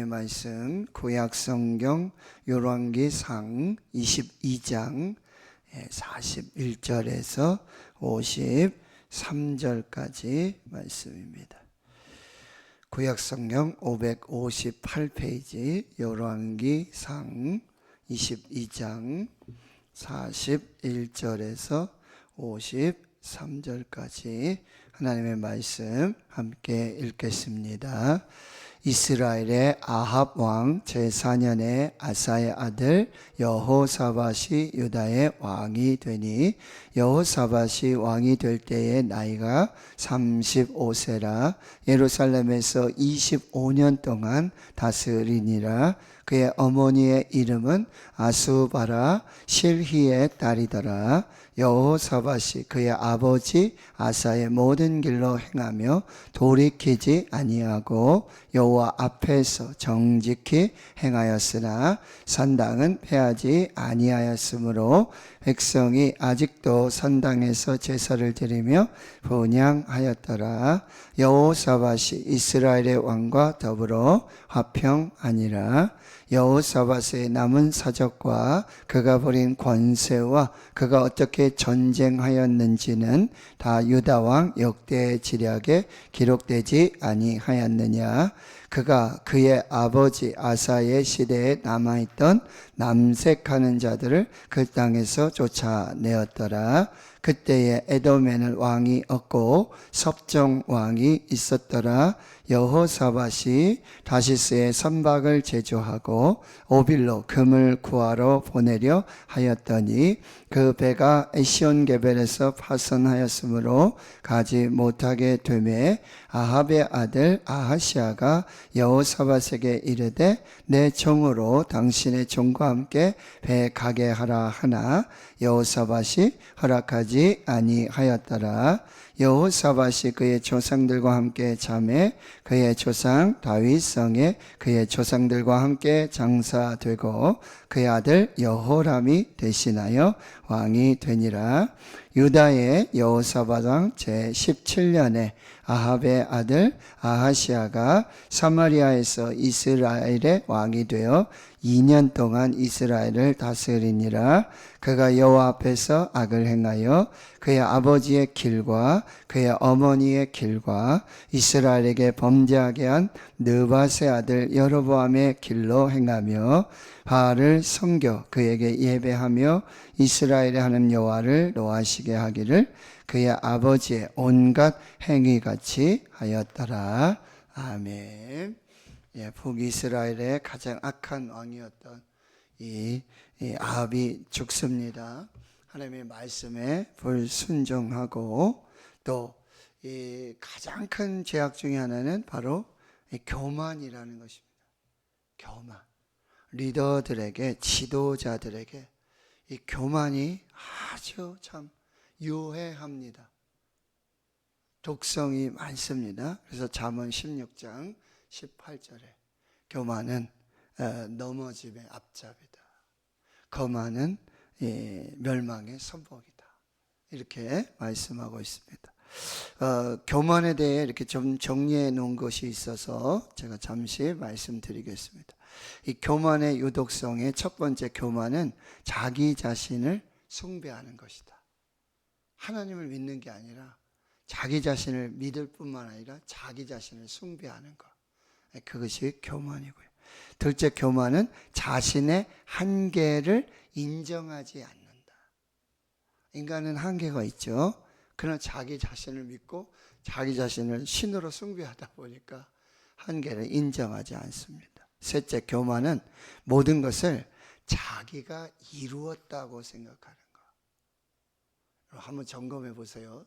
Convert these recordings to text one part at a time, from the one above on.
말씀 구약성경 열왕기상 22장 41절에서 53절까지 말씀입니다. 구약성경 558페이지 열왕기상 22장 41절에서 53절까지 하나님의 말씀 함께 읽겠습니다. 이스라엘의 아합 왕 제4년에 아사의 아들 여호사밧이 유다의 왕이 되니 여호사밧이 왕이 될 때의 나이가 35세라 예루살렘에서 25년 동안 다스리니라. 그의 어머니의 이름은 아수바라 실히의 딸이더라. 여호사밧이 그의 아버지 아사의 모든 길로 행하며 돌이키지 아니하고 여호와 앞에서 정직히 행하였으나 산당은 패하지 아니하였으므로 백성이 아직도 산당에서 제사를 드리며 분향하였더라. 여호사밧이 이스라엘의 왕과 더불어 화평하니라. 여호사밧의 남은 사적과 그가 부린 권세와 그가 어떻게 전쟁하였는지는 다 유다 왕 역대 지략에 기록되지 아니하였느냐. 그가 그의 아버지 아사의 시대에 남아있던 남색하는 자들을 그 땅에서 쫓아내었더라. 그때에 에돔에는 왕이 없고 섭정 왕이 있었더라. 여호사밧이 다시스에 선박을 제조하고 오빌로 금을 구하러 보내려 하였더니 그 배가 에시온게벨에서 파선하였으므로 가지 못하게 되매 아합의 아들 아하시아가 여호사밧에게 이르되 내 종으로 당신의 종과 함께 배 가게 하라 하나 여호사밧이 허락하지 아니하였더라. 여호사밧이 그의 조상들과 함께 잠에 그의 조상 다윗성에 그의 조상들과 함께 장사되고 그의 아들 여호람이 대신하여 왕이 되니라. 유다의 여호사밧 왕 제17년에 아합의 아들 아하시아가 사마리아에서 이스라엘의 왕이 되어 2년 동안 이스라엘을 다스리니라. 그가 여호와 앞에서 악을 행하여 그의 아버지의 길과 그의 어머니의 길과 이스라엘에게 범죄하게 한 느밧의 아들 여로보암의 길로 행하며 바알을 섬겨 그에게 예배하며 이스라엘의 하나님 여호와를 노하시게 하기를 그의 아버지의 온갖 행위같이 하였더라. 아멘. 북이스라엘의 가장 악한 왕이었던 이 아합이 죽습니다. 하나님의 말씀에 불순종하고 또 이 가장 큰 죄악 중에 하나는 바로 교만이라는 것입니다. 교만. 리더들에게, 지도자들에게 이 교만이 아주 참 유해합니다. 독성이 많습니다. 그래서 잠언 16장 18절에 교만은 넘어짐의 앞잡이다. 거만은 멸망의 선복이다. 이렇게 말씀하고 있습니다. 교만에 대해 이렇게 좀 정리해 놓은 것이 있어서 제가 잠시 말씀드리겠습니다. 이 교만의 유독성의 첫 번째 교만은 자기 자신을 숭배하는 것이다. 하나님을 믿는 게 아니라 자기 자신을 믿을 뿐만 아니라 자기 자신을 숭배하는 것. 그것이 교만이고요. 둘째 교만은 자신의 한계를 인정하지 않는다. 인간은 한계가 있죠. 그러나 자기 자신을 믿고 자기 자신을 신으로 숭배하다 보니까 한계를 인정하지 않습니다. 셋째 교만은 모든 것을 자기가 이루었다고 생각하는 것. 한번 점검해 보세요.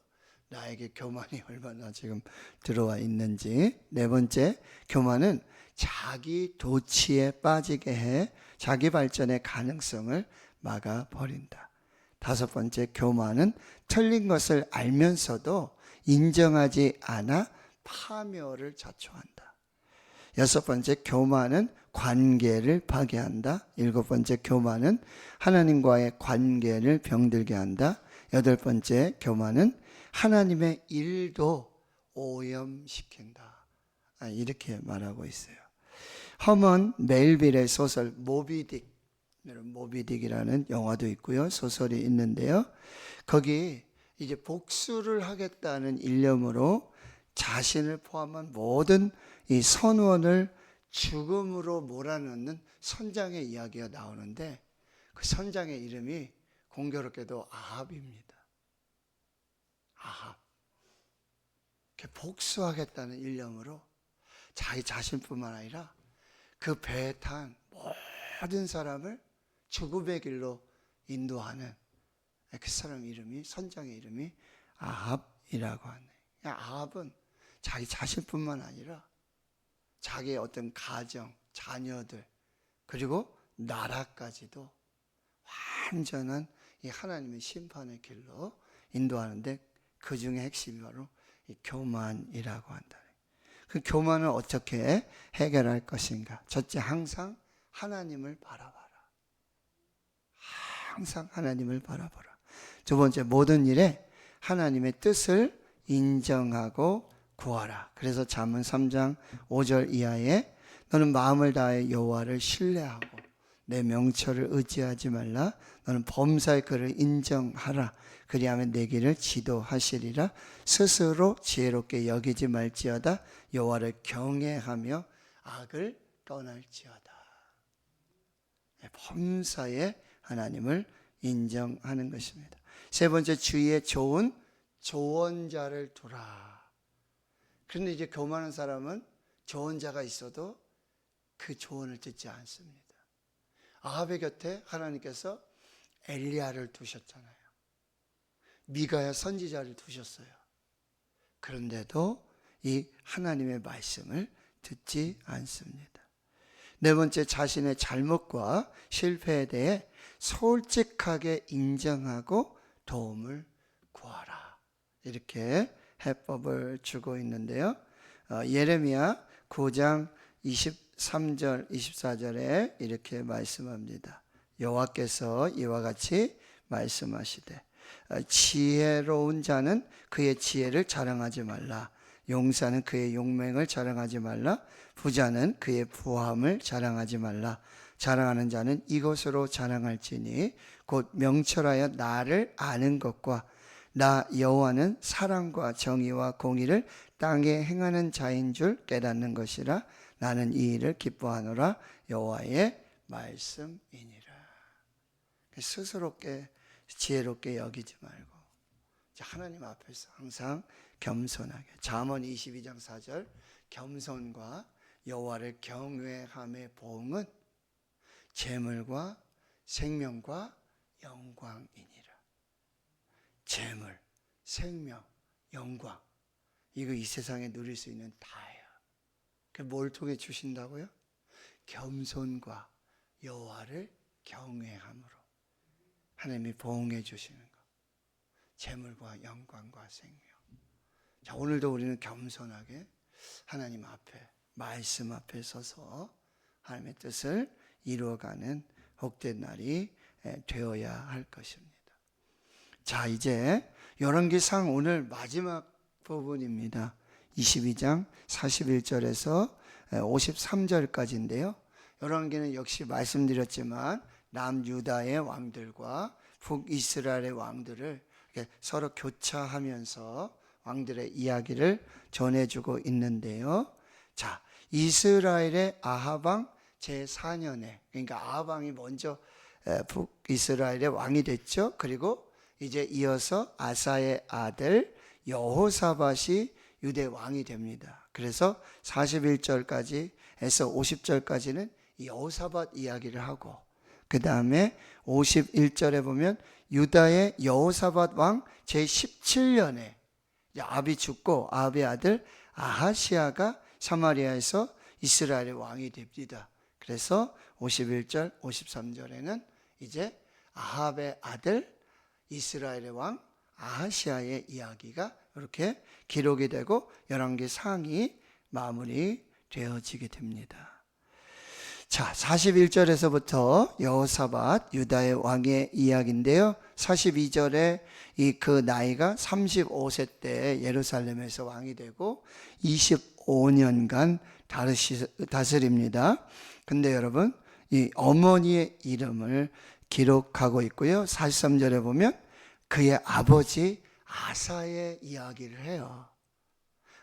나에게 교만이 얼마나 지금 들어와 있는지. 네 번째, 교만은 자기 도취에 빠지게 해 자기 발전의 가능성을 막아버린다. 다섯 번째, 교만은 틀린 것을 알면서도 인정하지 않아 파멸을 자초한다. 여섯 번째, 교만은 관계를 파괴한다. 일곱 번째, 교만은 하나님과의 관계를 병들게 한다. 여덟 번째, 교만은 하나님의 일도 오염시킨다. 이렇게 말하고 있어요. 허먼 멜빌의 소설 모비딕이라는 영화도 있고요. 소설이 있는데요. 거기 이제 복수를 하겠다는 일념으로 자신을 포함한 모든 이 선원을 죽음으로 몰아넣는 선장의 이야기가 나오는데 그 선장의 이름이 공교롭게도 아합입니다. 아합. 복수하겠다는 일념으로 자기 자신뿐만 아니라 그 배에 탄 모든 사람을 죽음의 길로 인도하는 그 사람 이름이, 선장의 이름이 아합이라고 하네. 아합은 자기 자신뿐만 아니라 자기의 어떤 가정, 자녀들, 그리고 나라까지도 완전한 이 하나님의 심판의 길로 인도하는데 그 중에 핵심이 바로 이 교만이라고 한다. 그 교만을 어떻게 해결할 것인가? 첫째, 항상 하나님을 바라봐라. 항상 하나님을 바라봐라. 두 번째, 모든 일에 하나님의 뜻을 인정하고 구하라. 그래서 잠언 3장 5절 이하에 너는 마음을 다해 여호와를 신뢰하고 내 명철을 의지하지 말라. 너는 범사의 그를 인정하라. 그리하면 내 길을 지도하시리라. 스스로 지혜롭게 여기지 말지어다. 여호와를 경외하며 악을 떠날지어다. 범사에 하나님을 인정하는 것입니다. 세 번째, 주위에 좋은 조언자를 두라. 그런데 이제 교만한 사람은 조언자가 있어도 그 조언을 듣지 않습니다. 아합의 곁에 하나님께서 엘리야를 두셨잖아요. 미가야 선지자를 두셨어요. 그런데도 이 하나님의 말씀을 듣지 않습니다. 네 번째, 자신의 잘못과 실패에 대해 솔직하게 인정하고 도움을 구하라. 이렇게 해법을 주고 있는데요. 예레미야 9장 23절 24절에 이렇게 말씀합니다. 여호와께서 이와 같이 말씀하시되 지혜로운 자는 그의 지혜를 자랑하지 말라. 용사는 그의 용맹을 자랑하지 말라. 부자는 그의 부함을 자랑하지 말라. 자랑하는 자는 이것으로 자랑할지니 곧 명철하여 나를 아는 것과 나 여호와는 사랑과 정의와 공의를 땅에 행하는 자인 줄 깨닫는 것이라. 나는 이 일을 기뻐하노라. 여호와의 말씀이니라. 스스롭게 지혜롭게 여기지 말고 하나님 앞에서 항상 겸손하게. 잠언 22장 4절 겸손과 여호와를 경외함의 보응은 재물과 생명과 영광이니라. 재물, 생명, 영광, 이거 이 세상에 누릴 수 있는 다예요. 뭘 통해 주신다고요? 겸손과 여호와를 경외함으로 하나님이 보응해 주시는 것. 재물과 영광과 생명. 자, 오늘도 우리는 겸손하게 하나님 앞에, 말씀 앞에 서서 하나님의 뜻을 이루어가는 복된 날이 되어야 할 것입니다. 자, 이제 열왕기상 오늘 마지막 부분입니다. 22장 41절에서 53절까지인데요. 열왕기는 역시 말씀드렸지만 남유다의 왕들과 북이스라엘의 왕들을 서로 교차하면서 왕들의 이야기를 전해주고 있는데요. 자, 이스라엘의 아합왕 제4년에, 그러니까 아합왕이 먼저 북이스라엘의 왕이 됐죠. 그리고 이제 이어서 아사의 아들 여호사밧이 유대 왕이 됩니다. 그래서 41절까지 해서 50절까지는 여호사밧 이야기를 하고, 그 다음에 51절에 보면 유다의 여호사밧 왕 제17년에 아합이 죽고 아합의 아들 아하시아가 사마리아에서 이스라엘의 왕이 됩니다. 그래서 51절, 53절에는 이제 아합의 아들 이스라엘의 왕 아하시아의 이야기가 이렇게 기록이 되고 열왕기 상이 마무리되어지게 됩니다. 자, 41절에서부터 여호사밧 유다의 왕의 이야기인데요. 42절에 그 나이가 35세 때 예루살렘에서 왕이 되고 25년간 다스립니다. 근데 여러분, 이 어머니의 이름을 기록하고 있고요. 43절에 보면 그의 아버지 아사의 이야기를 해요.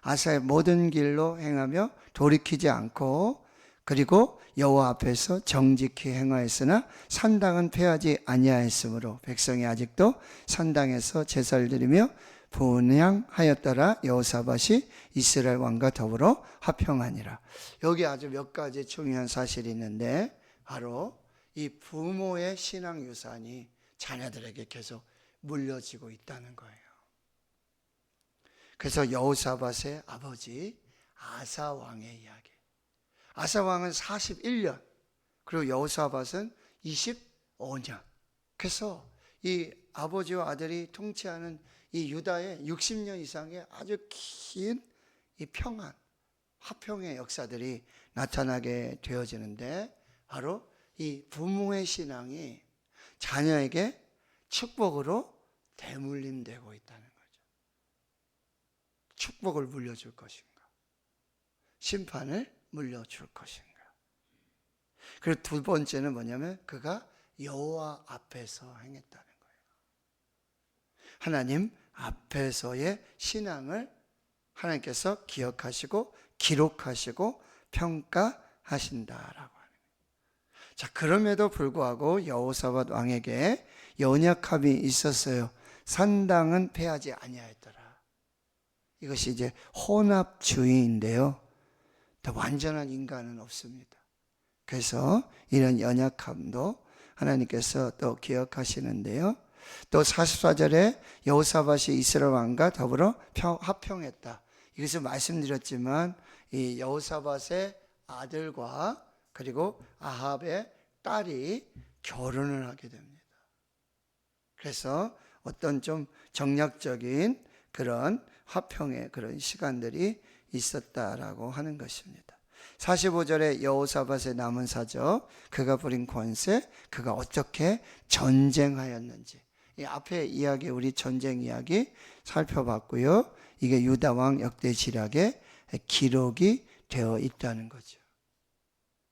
아사의 모든 길로 행하며 돌이키지 않고, 그리고 여호와 앞에서 정직히 행하였으나 산당은 폐하지 아니하였으므로 백성이 아직도 산당에서 제사를 드리며 분향하였더라. 여호사밧이 이스라엘 왕과 더불어 화평하니라. 여기 아주 몇 가지 중요한 사실이 있는데, 바로 이 부모의 신앙 유산이 자녀들에게 계속 물려지고 있다는 거예요. 그래서 여호사밧의 아버지 아사 왕의 이야기. 아사 왕은 41년, 그리고 여호사밧은 25년. 그래서 이 아버지와 아들이 통치하는 이 유다의 60년 이상의 아주 긴 이 평안, 화평의 역사들이 나타나게 되어지는데, 바로 이 부모의 신앙이 자녀에게 축복으로 대물림되고 있다는 거죠. 축복을 물려줄 것인가, 심판을 물려줄 것인가. 그리고 두 번째는 뭐냐면 그가 여호와 앞에서 행했다는 거예요. 하나님 앞에서의 신앙을 하나님께서 기억하시고 기록하시고 평가하신다라고 하는 거예요. 자, 그럼에도 불구하고 여호사밧 왕에게 연약함이 있었어요. 산당은 폐하지 아니하였더라. 이것이 이제 혼합주의인데요. 완전한 인간은 없습니다. 그래서 이런 연약함도 하나님께서 또 기억하시는데요. 또 44절에 여호사밧이 이스라엘 왕과 더불어 화평했다. 이것을 말씀드렸지만 이 여호사밧의 아들과 그리고 아합의 딸이 결혼을 하게 됩니다. 그래서 어떤 좀 정략적인 그런 화평의 그런 시간들이 있었다라고 하는 것입니다. 45절에 여호사밧의 남은 사적, 그가 부린 권세, 그가 어떻게 전쟁하였는지, 이 앞에 이야기, 우리 전쟁 이야기 살펴봤고요. 이게 유다왕 역대지략에 기록이 되어 있다는 거죠.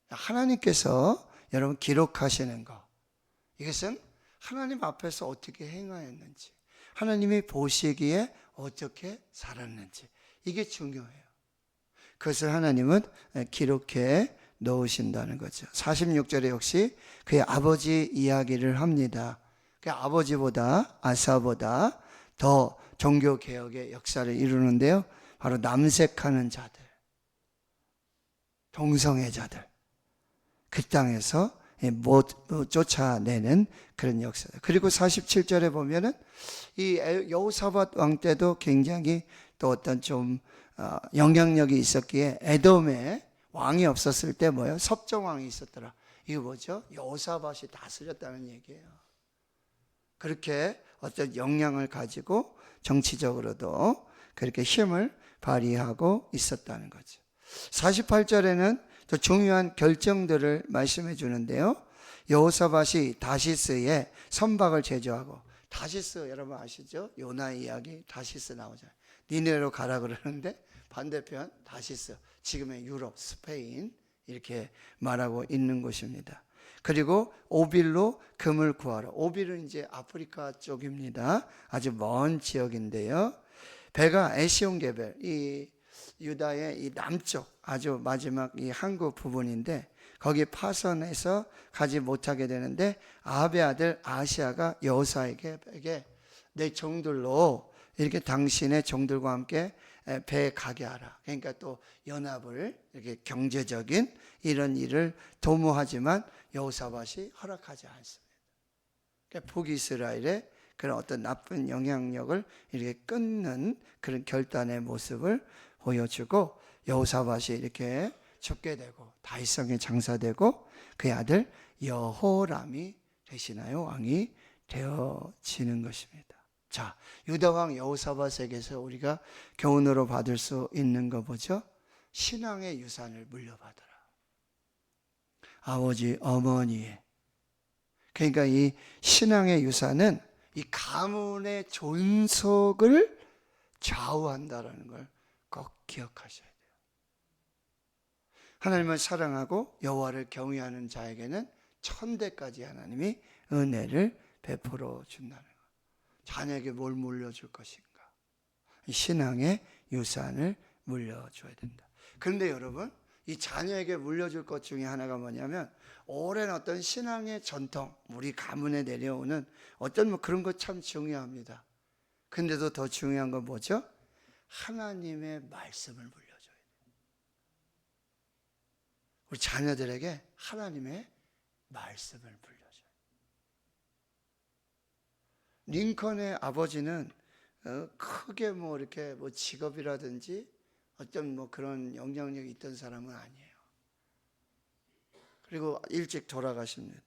하나님께서 여러분 기록하시는 거, 이것은 하나님 앞에서 어떻게 행하였는지, 하나님이 보시기에 어떻게 살았는지, 이게 중요해요. 그것을 하나님은 기록해 넣으신다는 거죠. 46절에 역시 그의 아버지 이야기를 합니다. 그 아버지보다, 아사보다 더 종교개혁의 역사를 이루는데요. 바로 남색하는 자들, 동성애자들, 그 땅에서 못 쫓아내는 그런 역사. 그리고 47절에 보면은 이 여호사밧 왕 때도 굉장히 또 어떤 좀 영향력이 있었기에 에돔에 왕이 없었을 때 뭐예요? 섭정왕이 있었더라. 이거 뭐죠? 여호사밧이 다스렸다는 얘기예요. 그렇게 어떤 영향을 가지고 정치적으로도 그렇게 힘을 발휘하고 있었다는 거죠. 48절에는 또 중요한 결정들을 말씀해 주는데요. 여호사밧이 다시스에 선박을 제조하고, 다시스 여러분 아시죠? 요나 이야기 다시스 나오잖아요. 니네로 가라 그러는데 반대편 다시스, 지금의 유럽, 스페인 이렇게 말하고 있는 곳입니다. 그리고 오빌로 금을 구하러, 오빌은 이제 아프리카 쪽입니다. 아주 먼 지역인데요. 배가 에시온게벨, 이 유다의 이 남쪽 아주 마지막 이 항구 부분인데 거기 파선해서 가지 못하게 되는데, 아합의 아들 아시아가 여호사에게 내 종들로 이렇게 당신의 종들과 함께 배에 가게 하라. 그러니까 또 연합을, 이렇게 경제적인 이런 일을 도모하지만 여호사밧이 허락하지 않습니다. 그러니까 북이스라엘의 그런 어떤 나쁜 영향력을 이렇게 끊는 그런 결단의 모습을 보여주고, 여호사밧이 이렇게 죽게 되고 다윗성에 장사되고 그의 아들 여호람이 되시나요? 왕이 되어지는 것입니다. 자, 유다왕 여호사밧에게서 우리가 교훈으로 받을 수 있는 거 보죠? 신앙의 유산을 물려받아라. 아버지, 어머니의, 그러니까 이 신앙의 유산은 이 가문의 존속을 좌우한다라는 걸 꼭 기억하셔야 돼요. 하나님을 사랑하고 여호와를 경외하는 자에게는 천대까지 하나님이 은혜를 베풀어 준다는 것. 자녀에게 뭘 물려줄 것인가? 신앙의 유산을 물려줘야 된다. 그런데 여러분, 이 자녀에게 물려줄 것 중에 하나가 뭐냐면 오랜 어떤 신앙의 전통, 우리 가문에 내려오는 어떤 뭐 그런 것 참 중요합니다. 근데도 더 중요한 건 뭐죠? 하나님의 말씀을 물려줘야 돼요. 우리 자녀들에게 하나님의 말씀을 물려줘요. 링컨의 아버지는 크게 뭐 이렇게 뭐 직업이라든지 어떤 뭐 그런 영향력이 있던 사람은 아니에요. 그리고 일찍 돌아가십니다.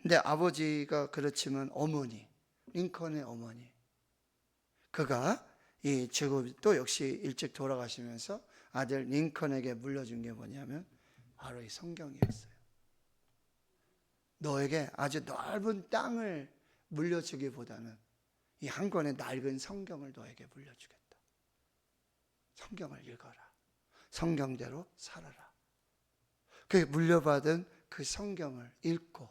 근데 아버지가 그렇지만 어머니, 링컨의 어머니, 그가 이 직업이 또 역시 일찍 돌아가시면서 아들 링컨에게 물려준 게 뭐냐면 바로 이 성경이었어요. 너에게 아주 넓은 땅을 물려주기보다는 이 한 권의 낡은 성경을 너에게 물려주겠다. 성경을 읽어라. 성경대로 살아라. 그 물려받은 그 성경을 읽고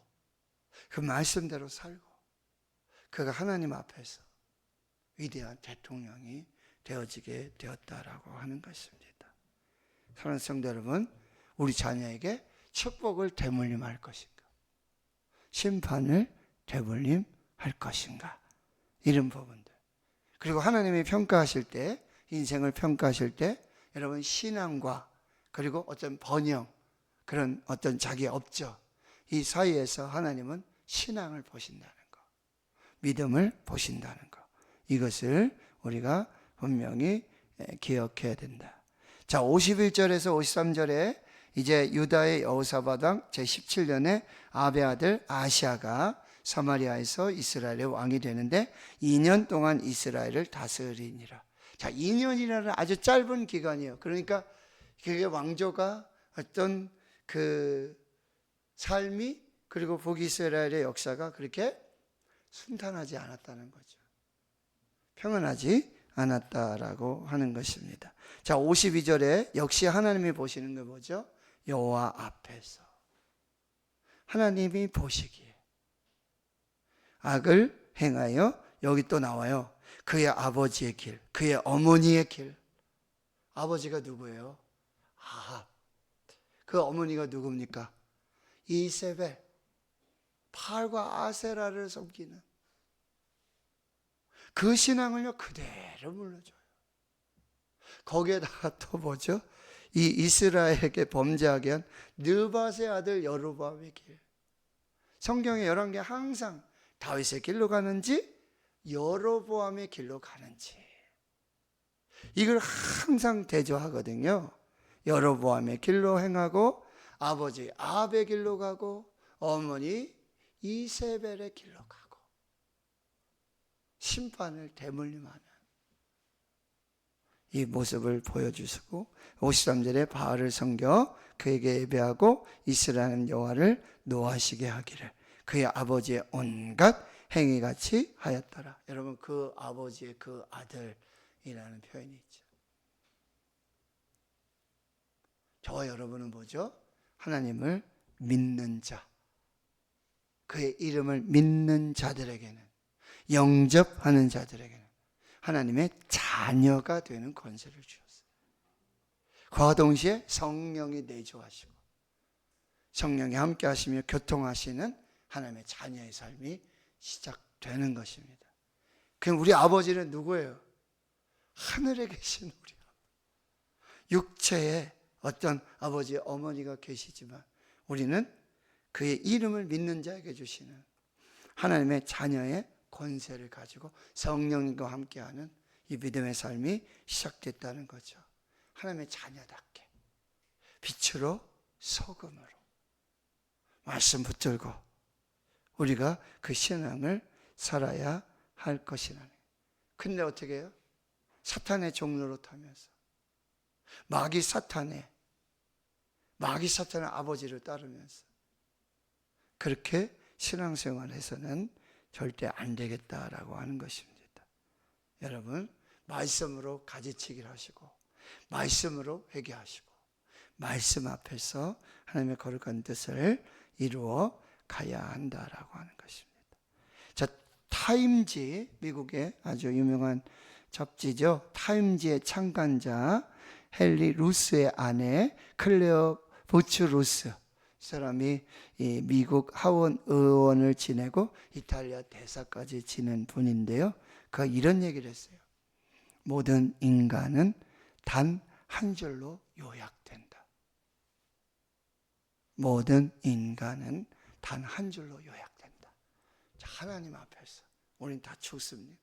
그 말씀대로 살고 그가 하나님 앞에서 위대한 대통령이 되어지게 되었다라고 하는 것입니다. 사랑하는 성도 여러분, 우리 자녀에게 축복을 대물림할 것인가? 심판을 대물림할 것인가? 이런 부분들. 그리고 하나님이 평가하실 때, 인생을 평가하실 때 여러분 신앙과 그리고 어떤 번영, 그런 어떤 자기의 업적, 이 사이에서 하나님은 신앙을 보신다는 거, 믿음을 보신다는 거, 이것을 우리가 분명히 기억해야 된다. 자, 51절에서 53절에 이제 유다의 여호사밧 왕 제17년에 아베 아들 아시아가 사마리아에서 이스라엘의 왕이 되는데 2년 동안 이스라엘을 다스리니라. 자, 2년이라는 아주 짧은 기간이에요. 그러니까 그게 왕조가 어떤 그 삶이 그리고 북이스라엘의 역사가 그렇게 순탄하지 않았다는 거죠. 평안하지 않았다라고 하는 것입니다. 자, 52절에 역시 하나님이 보시는 게 뭐죠? 여호와 앞에서 하나님이 보시기에 악을 행하여, 여기 또 나와요, 그의 아버지의 길, 그의 어머니의 길. 아버지가 누구예요? 아합. 그 어머니가 누굽니까? 이세벨, 바알과 아세라를 섬기는 그 신앙을요 그대로 물려줘요. 거기에다가 또 뭐죠? 이 이스라엘에게 범죄하게 한 느밧의 아들 여로보암의 길. 성경의 11개 항상 다윗의 길로 가는지 여로보암의 길로 가는지 이걸 항상 대조하거든요. 여로보암의 길로 행하고 아버지 아합의 길로 가고 어머니 이세벨의 길로 가고 심판을 대물림하는 이 모습을 보여주시고 53절에 바알을 섬겨 그에게 예배하고 이스라엘 여호와를 노하시게 하기를 그의 아버지의 온갖 행위같이 하였더라. 여러분, 그 아버지의 그 아들이라는 표현이 있죠. 저와 여러분은 뭐죠? 하나님을 믿는 자, 그의 이름을 믿는 자들에게는, 영접하는 자들에게는 하나님의 자녀가 되는 권세를 주셨어요. 그와 동시에 성령이 내주하시고 성령이 함께 하시며 교통하시는 하나님의 자녀의 삶이 시작되는 것입니다. 그럼 우리 아버지는 누구예요? 하늘에 계신 우리 육체에 어떤 아버지의 어머니가 계시지만 우리는 그의 이름을 믿는 자에게 주시는 하나님의 자녀의 권세를 가지고 성령님과 함께하는 이 믿음의 삶이 시작됐다는 거죠. 하나님의 자녀답게 빛으로 소금으로 말씀 붙들고 우리가 그 신앙을 살아야 할 것이라는. 근데 어떻게 해요? 사탄의 종로로 타면서 마귀 사탄의 아버지를 따르면서 그렇게 신앙생활에서는 절대 안 되겠다라고 하는 것입니다. 여러분, 말씀으로 가지치기를 하시고 말씀으로 회개하시고 말씀 앞에서 하나님의 거룩한 뜻을 이루어 가야 한다라고 하는 것입니다. 자, 타임지, 미국의 아주 유명한 잡지죠. 타임지의 창간자 헨리 루스의 아내 클레어 보츠 루스, 사람이 이 미국 하원 의원을 지내고 이탈리아 대사까지 지낸 분인데요. 그가 이런 얘기를 했어요. 모든 인간은 단 한 줄로 요약된다. 모든 인간은 단 한 줄로 요약된다. 자, 하나님 앞에서 우리는 다 죽습니다.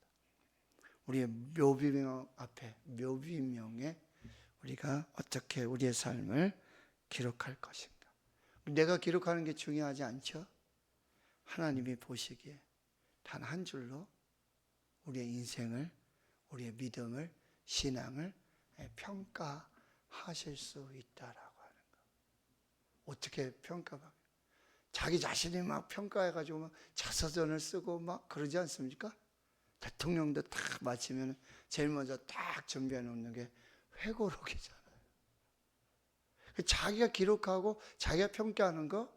우리의 묘비명 앞에, 묘비명에 우리가 어떻게 우리의 삶을 기록할 것인가. 내가 기록하는 게 중요하지 않죠? 하나님이 보시기에 단 한 줄로 우리의 인생을, 우리의 믿음을, 신앙을 평가하실 수 있다라고 하는 거. 어떻게 평가받아요? 자기 자신이 막 평가해가지고 막 자서전을 쓰고 막 그러지 않습니까? 대통령도 딱 마치면 제일 먼저 딱 준비해 놓는 게 회고록이잖아요. 자기가 기록하고 자기가 평가하는 거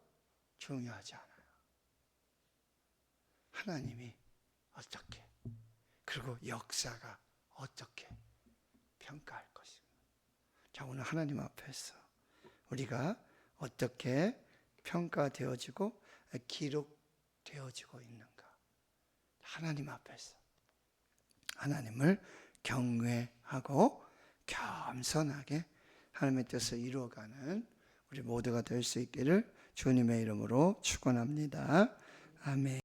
중요하지 않아요. 하나님이 어떻게, 그리고 역사가 어떻게 평가할 것인가. 자, 오늘 하나님 앞에서 우리가 어떻게 평가되어지고 기록되어지고 있는가. 하나님 앞에서 하나님을 경외하고 겸손하게 하나님의 뜻을 이루어가는 우리 모두가 될 수 있기를 주님의 이름으로 축원합니다. 아멘.